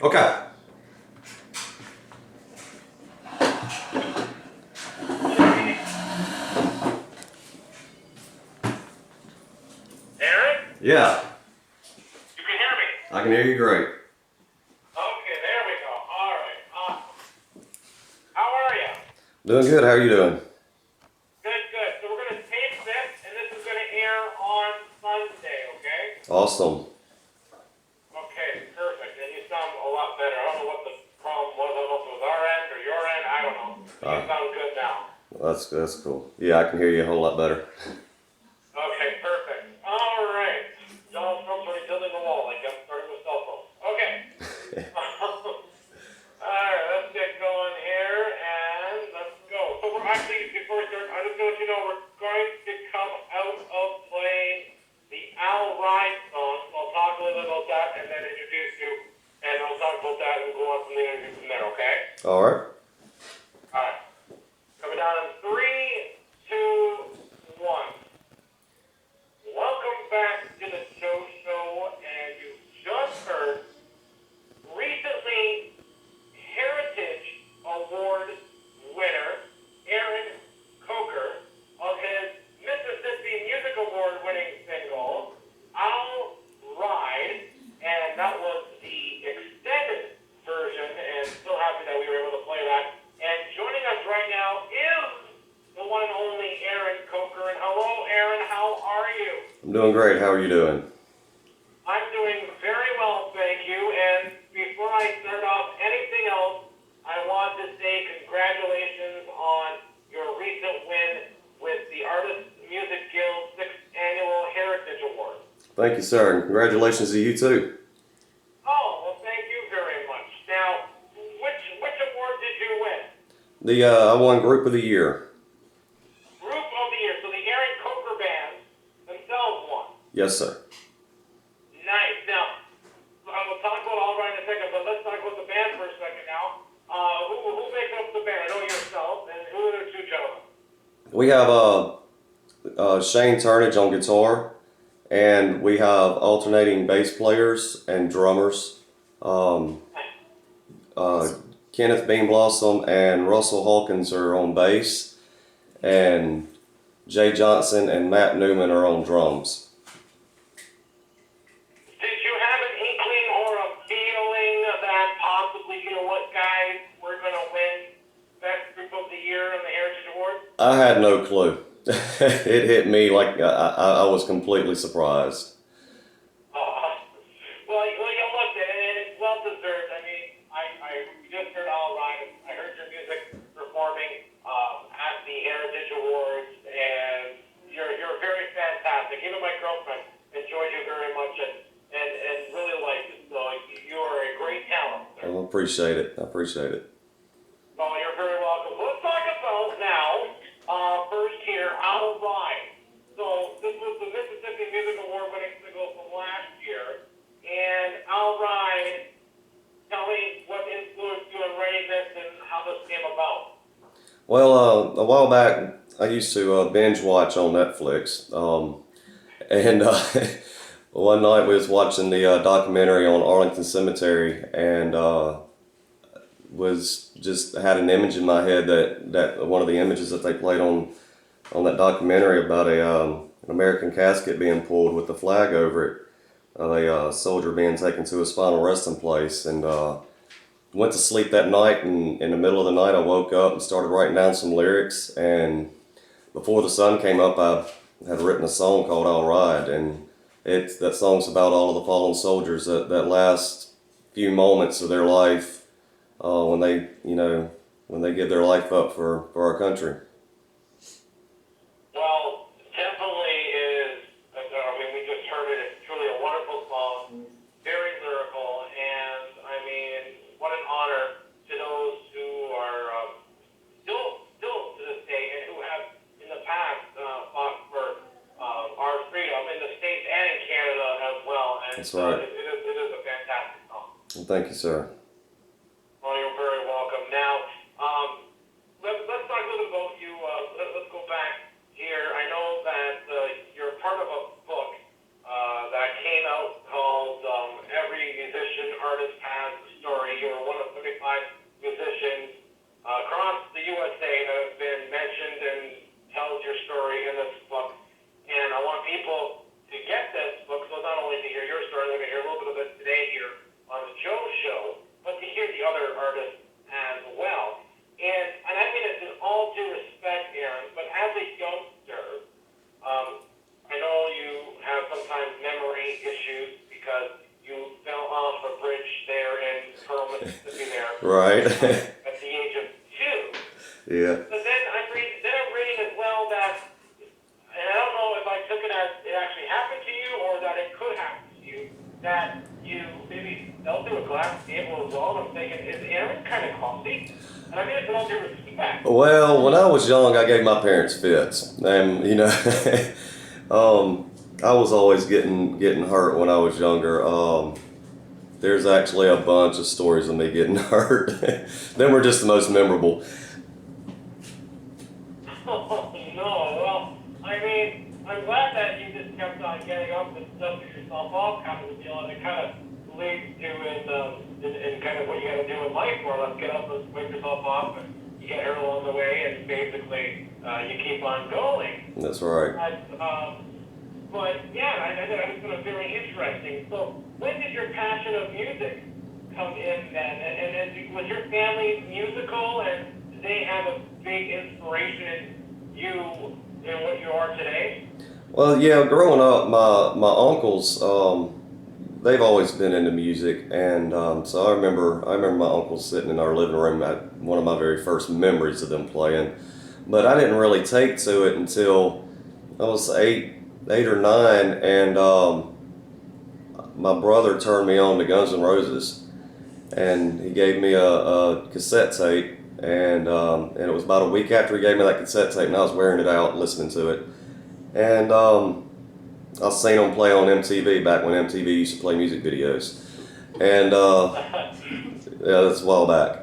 Okay. Aaron? Yeah, You can hear me? I can hear you great. Okay, there we go. All right, awesome. How are you? Doing good. How are you doing? Good, good. So we're going to tape this, and this is going to air on Sunday, okay? Awesome. Okay, perfect. And you sound a lot better. I don't know what the problem was. I don't know if it was our end or your end. I don't know. But you sound good now. That's cool. Yeah, I can hear you a whole lot better. Okay, perfect. All right. Donald Trump's already building the wall like I'm starting with cell phones. Okay. All right, let's get going here and let's go. So we're actually, before we start, I just want you to know we're going to come out of playing the Al Ride song. So I'll talk a little bit about that and then introduce you. And I'll talk about that and go on from the interview from there, okay? All right. All right. Coming down in 3, 2, 1. Welcome back to the show, and you just heard recently Heritage Award winner Aaron Coker of his Mississippi Music Award winning single, I'll Ride, and that was the extended version, and so happy that we were able to play that. And joining us right now is the one and only Aaron Coker. And hello, Aaron, how are you? I'm doing great. How are you doing? I'm doing very well, thank you. And before I start off anything else, I want to say congratulations on your recent win with the Artists Music Guild 6th Annual Heritage Award. Thank you, sir, and congratulations to you too. Oh, well, thank you very much. Now, which award did you win? I won Group of the Year. Group of the Year. So the Aaron Coker Band themselves won. Yes, sir. Nice. Now, I will talk about All Right in a second, but let's talk about the band for a second now. Who makes up the band? I know yourself, and who are the two gentlemen? We have Shane Turnage on guitar, and we have alternating bass players and drummers. Kenneth Bean Blossom and Russell Hawkins are on bass, and Jay Johnson and Matt Newman are on drums. Did you have an inkling or a feeling that possibly, what guys were going to win Best Group of the Year in the Heritage Award? I had no clue. It hit me like I was completely surprised. Well, look, and it's well deserved. I mean, I just heard All Right. I heard your music performing at the Heritage Awards, and you're very fantastic. Even my girlfriend enjoyed you very much and really liked it. So you are a great talent. I appreciate it. Well, you're very welcome. Let's talk about now, first here, I'll Ride. So this was the Mississippi Music Award winning single from last year. And I'll Ride, tell me what influenced you in writing this and how this came about. Well, a while back, I used to binge watch on Netflix, and one night we was watching the documentary on Arlington Cemetery, and was just had an image in my head that one of the images that they played on that documentary about an American casket being pulled with the flag over it, of a soldier being taken to his final resting place, and went to sleep that night, and in the middle of the night I woke up and started writing down some lyrics, and before the sun came up I had written a song called I'll Ride, and that song's about all of the fallen soldiers, that last few moments of their life, when they give their life up for our country. Well, definitely is, we just heard it. It's truly a wonderful song, very lyrical, and what an honor to those who are still to this day and who have in the past fought for our freedom in the States and in Canada as well. And That's right. It is a fantastic song. Well, thank you, sir. Well, you're very welcome. Now, let's talk a little bit about you. Let's go back here. I know that you're part of a book that came out called Every Musician Artist Has a Story. in this book, and I want people to get this book, so not only to hear your story, they're going to hear a little bit of it today here on the Joe Show, but to hear the other artists as well. And I mean this in all due respect, Aaron, but as a youngster, I know you have sometimes memory issues because you fell off a bridge there in Pearl, Mississippi there. Right. At the age of 2. Yeah. But then I'm reading as well that, and I don't know if I took it as it actually happened to you or that it could happen to you, that you maybe fell through a glass table as well. And I'm thinking, is Aaron kind of clumsy? And I mean it's all due respect. Well, when I was young, I gave my parents fits, and you know, I was always getting hurt when I was younger. There's actually a bunch of stories of me getting hurt. Them were just the most memorable. Oh no, well, I mean, I'm glad that you just kept on getting up and dusting yourself off kind of a deal, and it kind of leads to in kind of what you got to do in life, more or less, get up and wake yourself off, and you get hurt along the way, and basically you keep on going. That's right. But yeah, I just found it very interesting. So when did your passion of music come in then? And was your family musical, and did they have a big inspiration in you in what you are today? Well, yeah, growing up, my uncles, they've always been into music, and so I remember my uncles sitting in our living room at one of my very first memories of them playing. But I didn't really take to it until I was eight or nine, and my brother turned me on to Guns N' Roses, and he gave me a cassette tape, and it was about a week after he gave me that cassette tape, and I was wearing it out listening to it, and I seen him play on MTV back when MTV used to play music videos, and yeah, that's a while back.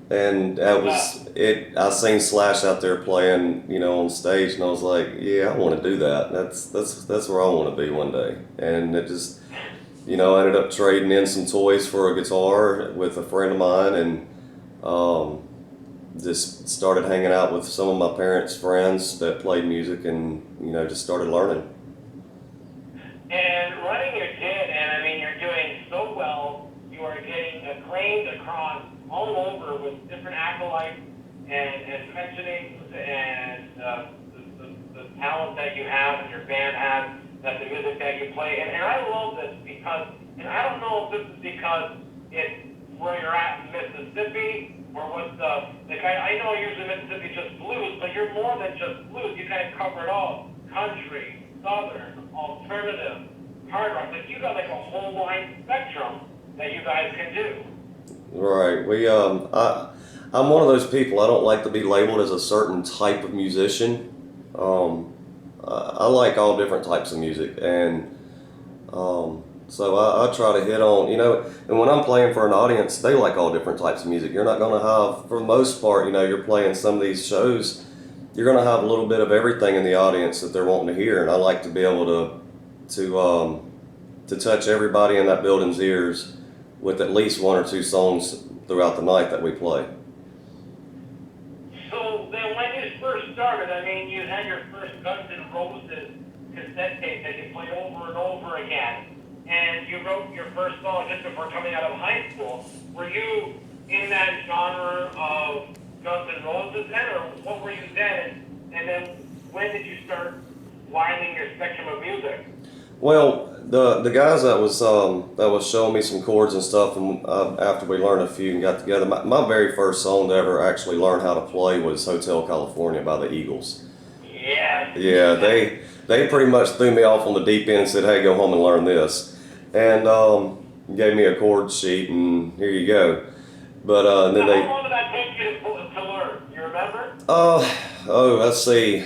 And that was it. I seen Slash out there playing, you know, on stage, and I was like, yeah, I want to do that. That's where I want to be one day. And it just, you know, I ended up trading in some toys for a guitar with a friend of mine, and just started hanging out with some of my parents' friends that played music, and you know, just started learning. And running your kid, and I mean, you're doing so well. You are getting acclaimed across all over with different acolytes and mentionings and the talent that you have and your band has, that the music that you play. And I love this because, and I don't know if this is because it's where you're at in Mississippi or what I know usually Mississippi just blues, but you're more than just blues. You guys cover it all. Country, southern, alternative, hard rock. Like you got like a whole wide spectrum that you guys can do. Right. I'm one of those people. I don't like to be labeled as a certain type of musician. I like all different types of music, and so I try to hit on, you know. And when I'm playing for an audience, they like all different types of music. You're not going to have, for the most part, you know, you're playing some of these shows, you're going to have a little bit of everything in the audience that they're wanting to hear, and I like to be able to touch everybody in that building's ears with at least one or two songs throughout the night that we play. So then when you first started, I mean, you had your first Guns N' Roses cassette tape that you played over and over again, and you wrote your first song just before coming out of high school. Were you in that genre of Guns N' Roses then, or what were you then? And then when did you start widening your spectrum of music? Well, the guys that was showing me some chords and stuff, and after we learned a few and got together, my very first song to ever actually learn how to play was Hotel California by the Eagles. Yeah. Yeah, they pretty much threw me off on the deep end and said, "Hey, go home and learn this," and gave me a chord sheet, and here you go. But then How long did that take you to learn? You remember? Let's see.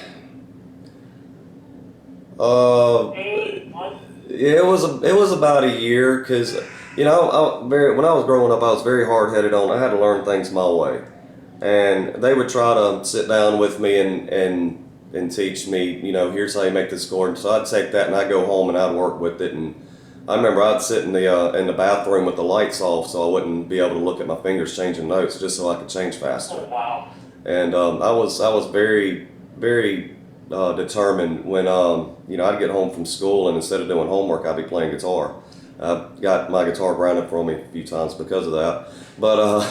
8 months? Yeah, it was about a year, because you know when I was growing up, I was very hard headed on. I had to learn things my way, and they would try to sit down with me and teach me. You know, here's how you make this chord. So I'd take that and I'd go home and I'd work with it. And I remember I'd sit in the bathroom with the lights off so I wouldn't be able to look at my fingers changing notes, just so I could change faster. Oh, wow. And I was very, very determined when I'd get home from school and instead of doing homework I'd be playing guitar. I got my guitar grounded for me a few times because of that. But I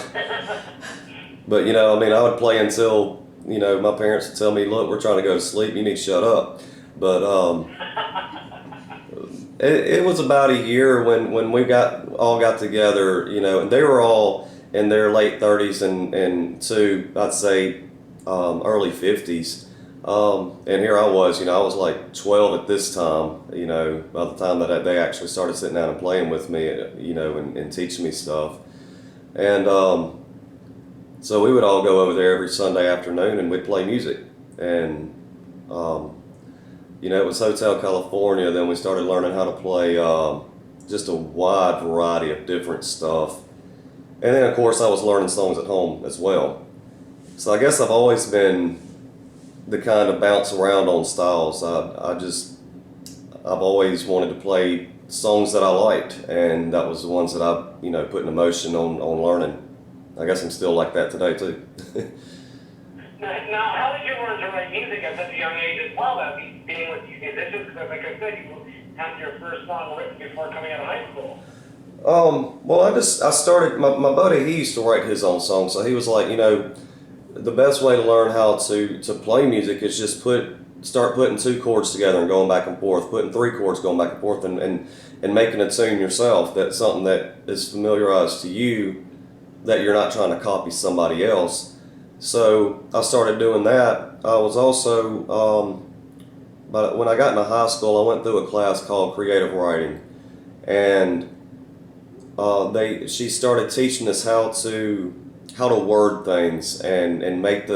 mean, I would play until my parents would tell me, "Look, we're trying to go to sleep. You need to shut up." But it was about a year when we all got together, and they were all in their late 30s and to I'd say early 50s. And here I was, I was like 12 at this time, by the time that they actually started sitting down and playing with me, and teaching me stuff. And so we would all go over there every Sunday afternoon and we'd play music. And, it was Hotel California. Then we started learning how to play just a wide variety of different stuff. And then, of course, I was learning songs at home as well. So I guess I've always been the kind of bounce around on styles. I've always wanted to play songs that I liked, and that was the ones that I, put an emotion on learning. I guess I'm still like that today too. Now, how did you learn to write music at such a young age as well? That being with these musicians, because like I said, you had your first song written before coming out of high school. Well, I started, my buddy, he used to write his own songs, so he was like, the best way to learn how to play music is just start putting two chords together and going back and forth, putting three chords going back and forth, and making a tune yourself. That's something that is familiarized to you, that you're not trying to copy somebody else. So I started doing that. I was also, but when I got into high school, I went through a class called creative writing, and she started teaching us how to word things and make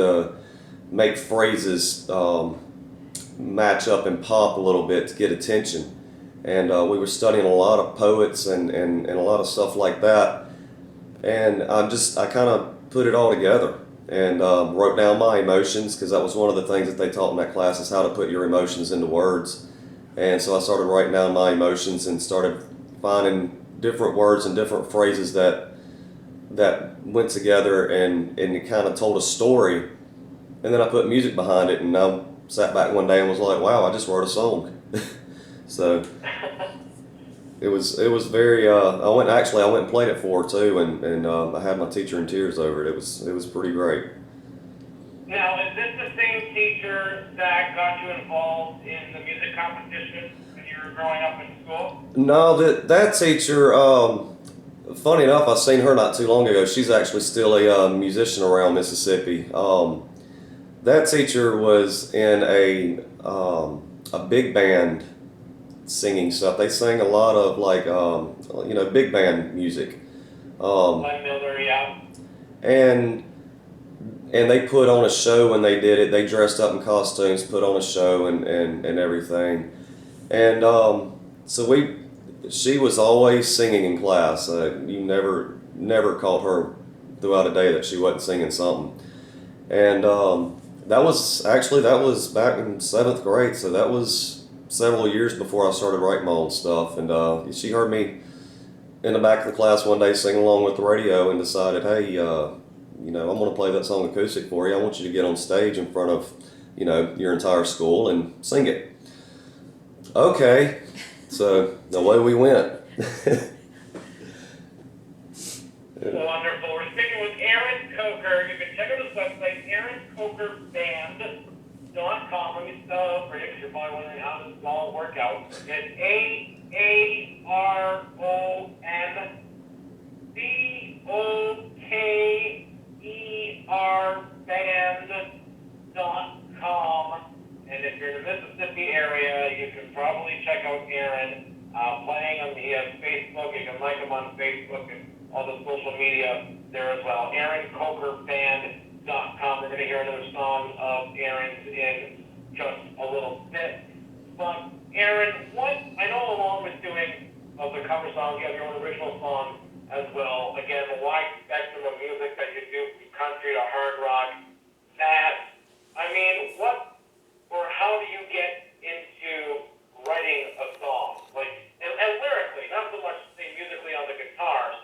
phrases match up and pop a little bit to get attention. And we were studying a lot of poets and a lot of stuff like that. And I kind of put it all together and wrote down my emotions, because that was one of the things that they taught in that class, is how to put your emotions into words. And so I started writing down my emotions and started finding different words and different phrases that went together and it kind of told a story. And then I put music behind it, and I sat back one day and was like, wow, I just wrote a song. So it was very I went and played it for her too, and I had my teacher in tears over it. It was pretty great. Now, is this the same teacher that got you involved in the music competition when you were growing up in school? No, that teacher, funny enough, I seen her not too long ago. She's actually still a musician around Mississippi. That teacher was in a big band singing stuff. They sang a lot of big band music. Glenn Miller, yeah. And they put on a show when they did it. They dressed up in costumes, put on a show and everything. And so she was always singing in class. You never caught her throughout a day that she wasn't singing something. And that was back in 7th grade. So that was several years before I started writing my own stuff. And she heard me in the back of the class one day singing along with the radio and decided, hey, I'm going to play that song acoustic for you. I want you to get on stage in front of, your entire school and sing it. Okay. So away we went. Wonderful. We're speaking with Aaron Coker. You can check out his website, AaronCokerBand.com. Let me spell it out for you, because you're probably wondering how this all work out. It's AaronCokerband.com. And if you're in the Mississippi area, you can probably check out Aaron playing on Facebook. You can like him on Facebook and all the social media there as well. AaronCokerband.com. We're going to hear another song of Aaron's in just a little bit. But Aaron, I know along with doing the cover songs, you have your own original song as well. Again, the wide spectrum of music that you do, from country to hard rock. How do you get into writing a song? And lyrically, not so much say musically on the guitar,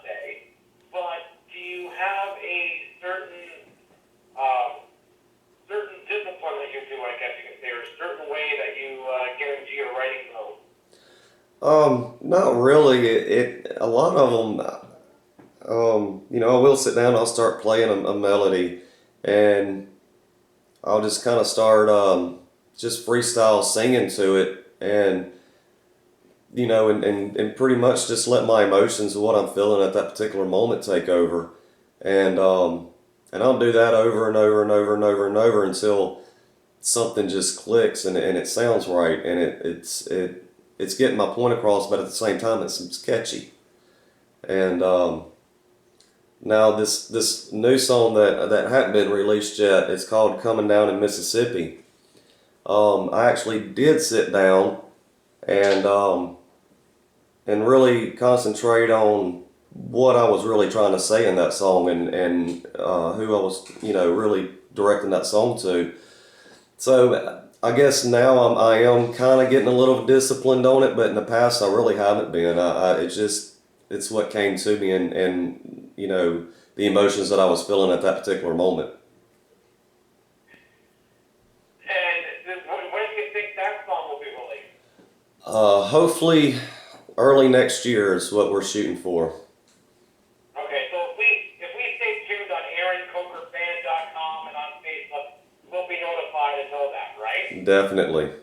but do you have a certain discipline that you do, I guess you can say, or certain Not really. A lot of them, I will sit down, I'll start playing a melody, and I'll just kind of start, just freestyle singing to it, and, and pretty much just let my emotions of what I'm feeling at that particular moment take over. And I'll do that over and over and over and over and over until something just clicks and it sounds right and it's getting my point across, but at the same time it's catchy. And now this new song that hadn't been released yet, it's called "Coming Down in Mississippi." I actually did sit down and really concentrate on what I was really trying to say in that song and who I was really directing that song to. So I guess now I am kind of getting a little disciplined on it, but in the past I really haven't been. It's what came to me and the emotions that I was feeling at that particular moment. And when do you think that song will be released? Hopefully early next year is what we're shooting for. Okay, so if we stay tuned on AaronCokerBand.com and on Facebook, we'll be notified and know that, right? Definitely.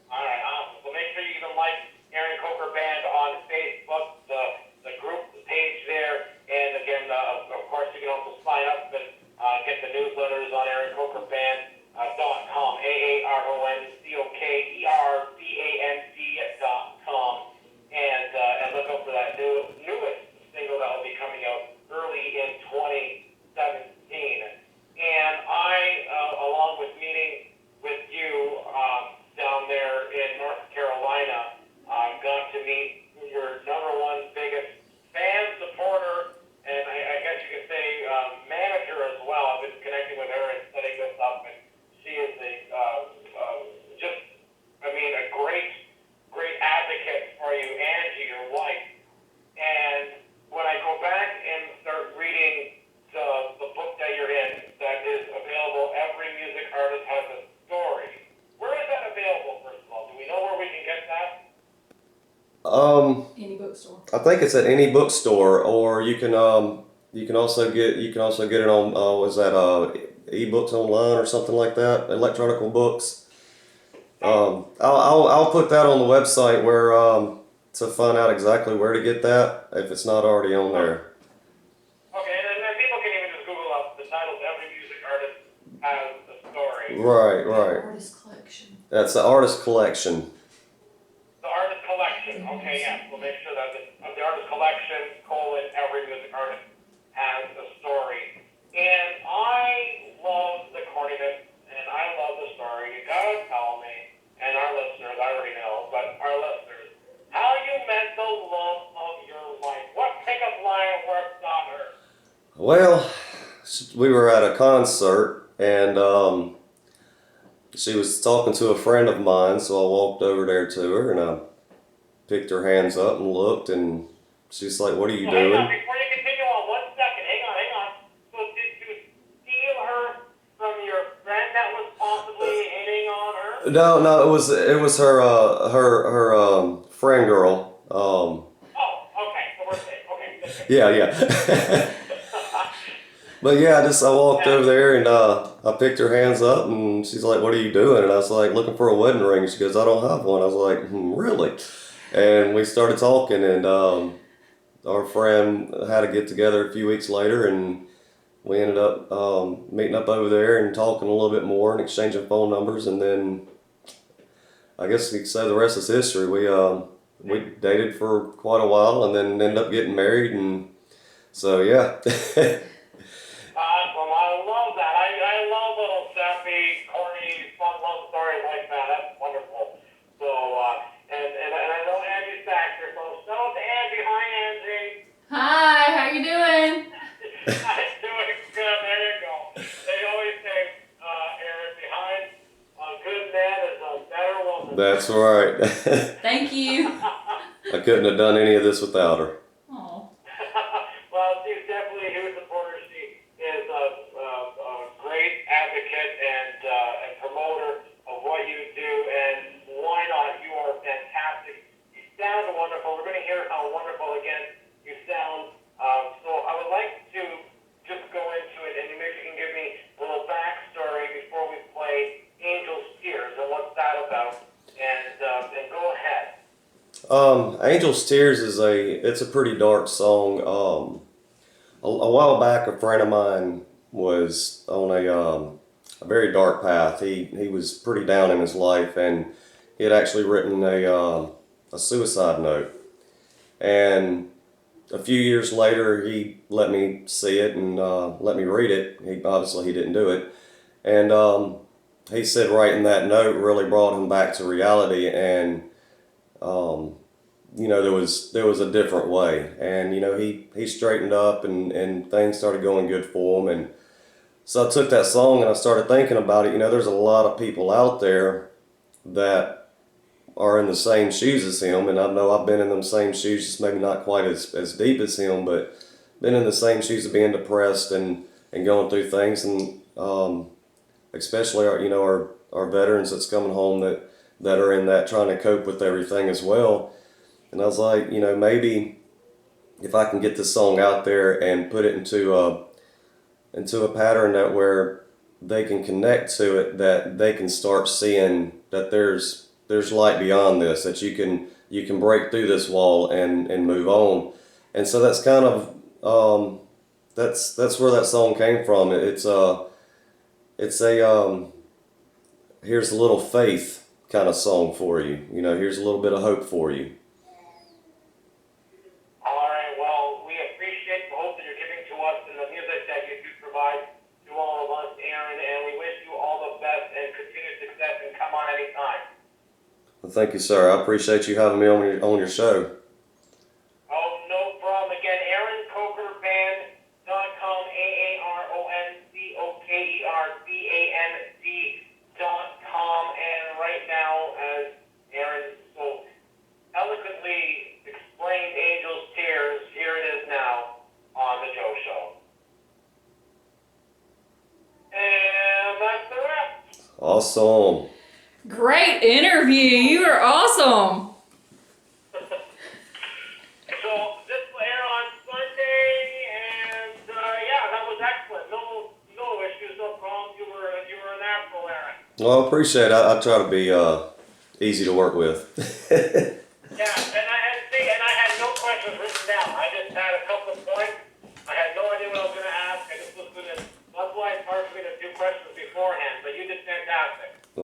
All right, awesome. So make sure you even like Aaron Coker Band on Facebook, the group, the page there, and again, of course, you can also sign up and get the newsletters on AaronCokerBand.com, AaronCokerband.com, and look up for that newest single that will be coming out early in 2017. And I, along with meeting with you down there in North Carolina, got to meet your number one biggest fan, supporter, and I guess you could say manager as well. I've been connecting with her and setting this up, and she is a great advocate for you, Angie, your wife. And when I go back and start reading the book that you're in, that is available, Every Music Artist Has a Story. Where is that available, first of all? Do we know where we can get that? Any bookstore. I think it's at any bookstore, or you can also get it on was that ebooks online or something like that, electronical books. I'll put that on the website where to find out exactly where to get that if it's not already on there. Okay, and then people can even just Google up the titles. Every Music Artist Has a Story. Right. Artist collection. That's the artist collection. The Artist Collection. Okay, yeah. We'll make sure that the Artist Collection, Every Music Artist Has a Story. And I love the corniness, and I love the story. You gotta tell me, and our listeners, I already know, but our listeners, how you met the love of your life. What pickup line worked on her? Well, we were at a concert and she was talking to a friend of mine, so I walked over there to her and I picked her hands up and looked, and she's like, "What are you So hang on, doing?" before you continue on, 1 second. Hang on. So did you steal her from your friend that was possibly hitting on her? No, it was her friend girl. Oh, okay. So we're safe. Okay. Yeah. But yeah, I walked over there and I picked her hands up and she's like, "What are you doing?" And I was like, "Looking for a wedding ring." She goes, "I don't have one." I was like, "Really?" And we started talking, and our friend had to get together a few weeks later, and we ended up meeting up over there and talking a little bit more and exchanging phone numbers, and then I guess you could say the rest is history. We dated for quite a while, and then ended up getting married, and so yeah. Well, I love that. I love little sappy, corny, fun love stories like that. That's wonderful. So, and I know Angie Saxer, so shout out to Angie. Hi, Angie. Hi, how you doing? I'm doing good. There you go. They always say, Aaron, behind a good man is a better woman. That's right. Thank you. I couldn't have done any of this without her. Oh. Well, she's definitely a huge supporter. She is a great advocate and promoter of what you do, and why not? You are fantastic. You stand Angel's Tears it's a pretty dark song. A while back, a friend of mine was on a very dark path. He was pretty down in his life, and he had actually written a suicide note. And a few years later, he let me see it and let me read it. He didn't do it, and he said writing that note really brought him back to reality. And there was a different way, and he straightened up, and things started going good for him. And so I took that song and I started thinking about it. There's a lot of people out there that are in the same shoes as him, and I know I've been in them same shoes, just maybe not quite as deep as him, but been in the same shoes of being depressed and going through things. And especially our veterans that's coming home that are in that, trying to cope with everything as well. And I was like, maybe if I can get this song out there and put it into a pattern that where they can connect to it, that they can start seeing that there's light beyond this, that you can break through this wall and move on. And so that's kind of that's where that song came from. It's a here's a little faith kind of song for you. Here's a little bit of hope for you. All right, well, we appreciate the hope that you're giving to us and the music that you do provide to all of us, Aaron, and we wish you all the best and continued success, and come on anytime. Well, thank you, sir. I appreciate you having me on your show. Oh, no problem. Again, AaronCokerband.com, AaronCokerband.com, and right now, as Aaron so eloquently explained Angel's Tears, here it is now on the Joe Show. And that's the wrap. Awesome. Great interview. You were awesome. So this will air on Sunday, and that was excellent. No issues, no problems. You were an asshole, Aaron. Well, I appreciate it. I try to be easy to work with. Yeah, and I had no questions written down. I just had a couple of points. I had no idea what I was going to ask. I just was going to. That's why it's hard for me to do questions